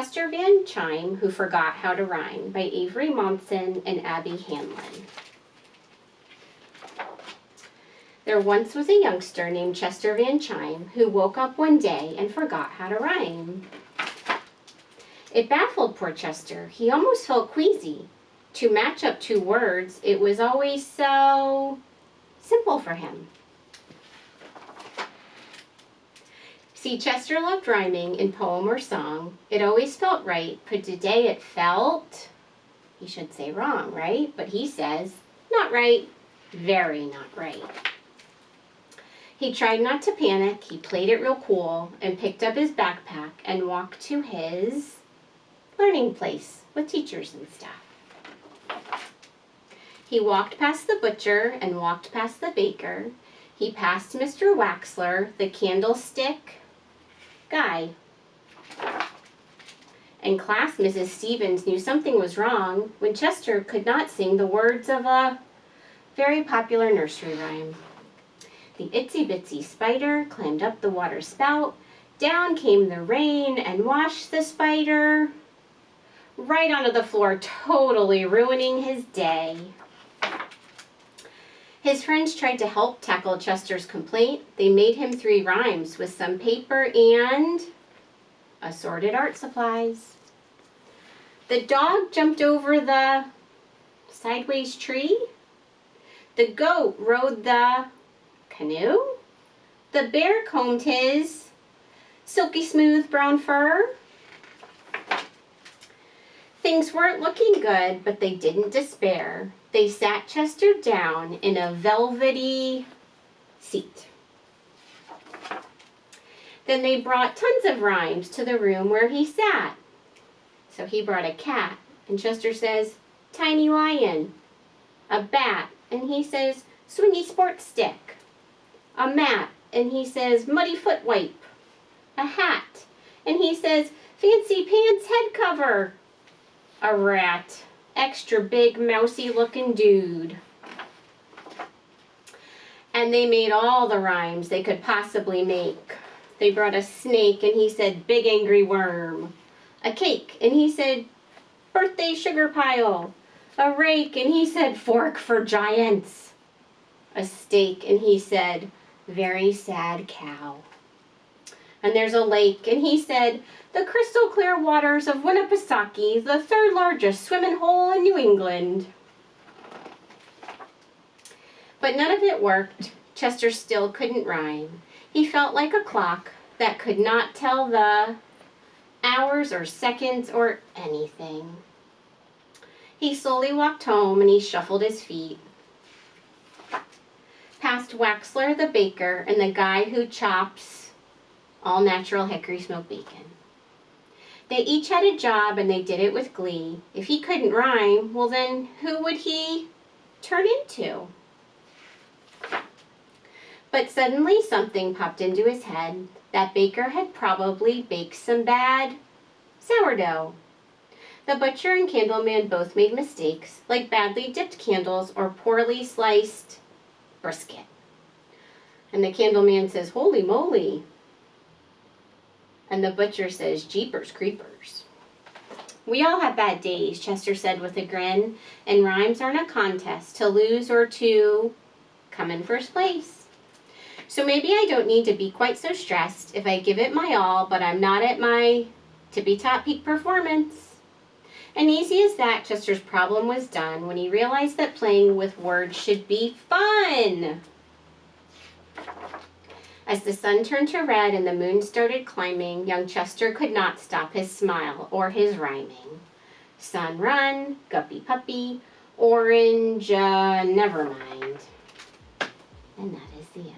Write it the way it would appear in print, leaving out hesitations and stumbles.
Chester Van Chime Who Forgot How to Rhyme by Avery Monson and Abby Hanlon. There once was a youngster named Chester Van Chime who woke up one day and forgot how to rhyme. It baffled poor Chester. He almost felt queasy. To match up two words, it was always so simple for him. See, Chester loved rhyming in poem or song. It always felt right, but today it felt, he should say wrong, right? But he says, not right, very not right. He tried not to panic. He played it real cool and picked up his backpack and walked to his learning place with teachers and stuff. He walked past the butcher and walked past the baker. He passed Mr. Waxler, the candlestick guy. In class, Mrs. Stevens knew something was wrong when Chester could not sing the words of a very popular nursery rhyme. The itsy bitsy spider climbed up the water spout. Down came the rain and washed the spider right onto the floor, totally ruining his day. His friends tried to help tackle Chester's complaint. They made him 3 rhymes with some paper and assorted art supplies. The dog jumped over the sideways tree. The goat rode the canoe. The bear combed his silky smooth brown fur. Things weren't looking good, but they didn't despair. They sat Chester down in a velvety seat. Then they brought tons of rhymes to the room where he sat. So he brought a cat, and Chester says, tiny lion. A bat, and he says, swingy sports stick. A mat, and he says, muddy foot wipe. A hat, and he says, fancy pants head cover. A rat, extra big mousy looking dude. And they made all the rhymes they could possibly make. They brought a snake, and he said, big angry worm. A cake, and he said, birthday sugar pile. A rake, and he said, fork for giants. A steak, and he said, very sad cow. And there's a lake, and he said, the crystal clear waters of Winnipesaukee, the 3rd largest swimming hole in New England. But none of it worked. Chester still couldn't rhyme. He felt like a clock that could not tell the hours or seconds or anything. He slowly walked home and he shuffled his feet. Past Waxler the baker and the guy who chops all natural hickory smoked bacon. They each had a job and they did it with glee. If he couldn't rhyme, well then who would he turn into? But suddenly something popped into his head. That baker had probably baked some bad sourdough. The butcher and candleman both made mistakes, like badly dipped candles or poorly sliced brisket. And the candleman says, holy moly. And the butcher says, jeepers creepers. We all have bad days, Chester said with a grin, and rhymes aren't a contest to lose or to come in first place. So maybe I don't need to be quite so stressed if I give it my all, but I'm not at my tippy-top peak performance. And easy as that, Chester's problem was done when he realized that playing with words should be fun. As the sun turned to red and the moon started climbing, young Chester could not stop his smile or his rhyming. Sun run, guppy puppy, orange, never mind. And that is the end.